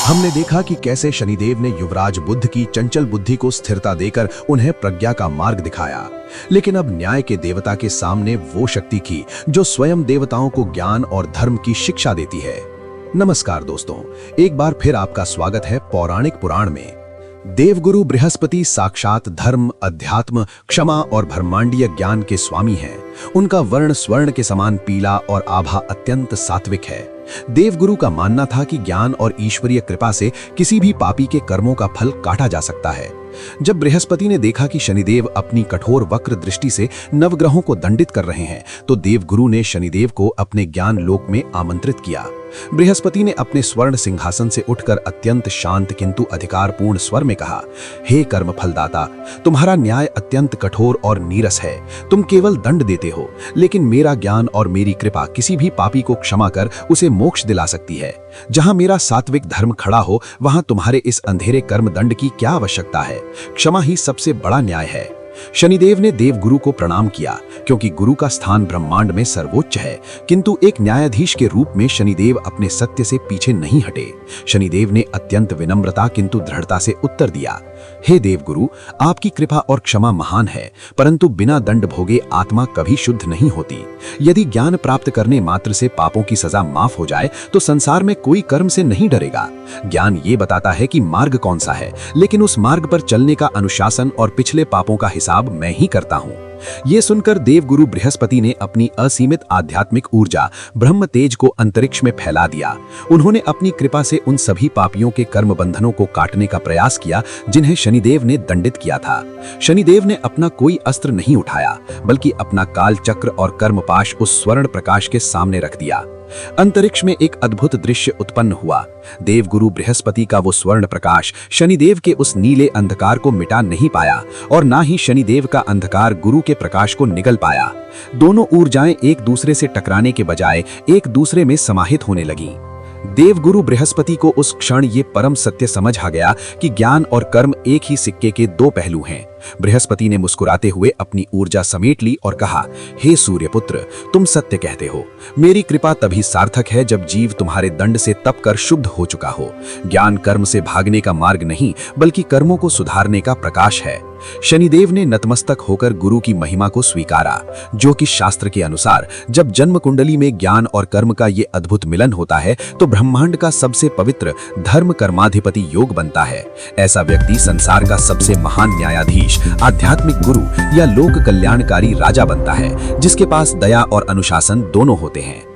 हमने देखा कि कैसे शनिदेव ने युवराज बुद्ध की चंचल बुद्धि को स्थिरता देकर उन्हें प्रज्ञा का मार्ग दिखाया। लेकिन अब न्याय के देवता के सामने वो शक्ति थी जो स्वयं देवताओं को ज्ञान और धर्म की शिक्षा देती है। नमस्कार दोस्तों, एक बार फिर आपका स्वागत है पौराणिक पुराण में। देवगुरु बृहस्पति साक्षात धर्म, अध्यात्म, क्षमा और ब्रह्मांडीय ज्ञान के स्वामी हैं। उनका वर्ण स्वर्ण के समान पीला और आभा अत्यंत सात्विक है। देवगुरु का मानना था कि ज्ञान और ईश्वरीय कृपा से किसी भी पापी के कर्मों का फल काटा जा सकता है। जब बृहस्पति ने देखा कि शनिदेव अपनी कठोर वक्र दृष्टि से नवग्रहों को दंडित कर रहे हैं, तो देवगुरु ने शनिदेव को अपने ज्ञान लोक में आमंत्रित किया। बृहस्पति ने अपने स्वर्ण सिंहासन से उठकर अत्यंत शांत किंतु अधिकारपूर्ण स्वर में कहा, हे कर्म फलदाता, तुम्हारा न्याय अत्यंत कठोर और नीरस है। तुम केवल दंड देते हो, लेकिन मेरा ज्ञान और मेरी कृपा किसी भी पापी को क्षमा कर उसे मोक्ष दिला सकती है। जहां मेरा सात्विक धर्म खड़ा हो, वहां तुम्हारे इस अंधेरे कर्म दंड की क्या आवश्यकता है? क्षमा ही सबसे बड़ा न्याय है। शनिदेव ने देवगुरु को प्रणाम किया, क्योंकि गुरु का स्थान ब्रह्मांड में सर्वोच्च है। किंतु एक न्यायाधीश के रूप में शनिदेव अपने सत्य से पीछे नहीं हटे। शनिदेव ने अत्यंत विनम्रता किंतु दृढ़ता से उत्तर दिया, हे देवगुरु, आपकी कृपा और क्षमा महान है, परंतु बिना दंड भोगे आत्मा कभी शुद्ध नहीं होती। यदि ज्ञान प्राप्त करने मात्र से पापों की सजा माफ हो जाए तो संसार में कोई कर्म से नहीं डरेगा। ज्ञान ये बताता है कि मार्ग कौन सा है, लेकिन उस मार्ग पर चलने का अनुशासन और पिछले पापों का हिसाब मैं ही करता हूँ। ये सुनकर देवगुरु बृहस्पति ने अपनी असीमित आध्यात्मिक ऊर्जा ब्रह्म तेज को अंतरिक्ष में फैला दिया। उन्होंने अपनी कृपा से उन सभी पापियों के कर्म बंधनों को काटने का प्रयास किया जिन्हें शनिदेव ने दंडित किया था। शनिदेव ने अपना कोई अस्त्र नहीं उठाया, बल्कि अपना काल चक्र और कर्मपाश उस स्वर्ण प्रकाश के सामने रख दिया। अंतरिक्ष में एक अद्भुत दृश्य उत्पन्न हुआ। देवगुरु बृहस्पति का वो स्वर्ण प्रकाश शनिदेव के उस नीले अंधकार को मिटा नहीं पाया और ना ही शनिदेव का अंधकार गुरु के प्रकाश को निगल पाया। दोनों ऊर्जाएं एक दूसरे से टकराने के बजाय एक दूसरे में समाहित होने लगीं। देवगुरु बृहस्पति को उस क्षण ये परम सत्य समझ आ गया कि ज्ञान और कर्म एक ही सिक्के के दो पहलू हैं। बृहस्पति ने मुस्कुराते हुए अपनी ऊर्जा समेट ली और कहा, हे सूर्यपुत्र, तुम सत्य कहते हो। मेरी कृपा तभी सार्थक है जब जीव तुम्हारे दंड से तप कर शुद्ध हो चुका हो। ज्ञान कर्म से भागने का मार्ग नहीं, बल्कि कर्मों को सुधारने का प्रकाश है। शनिदेव ने नतमस्तक होकर गुरु की महिमा को स्वीकारा, जो कि शास्त्र के अनुसार जब जन्म कुंडली में ज्ञान और कर्म का ये अद्भुत मिलन होता है तो ब्रह्मांड का सबसे पवित्र धर्म कर्माधिपति योग बनता है। ऐसा व्यक्ति संसार का सबसे महान न्यायाधीश, आध्यात्मिक गुरु या लोक कल्याणकारी राजा बनता है, जिसके पास दया और अनुशासन दोनों होते हैं।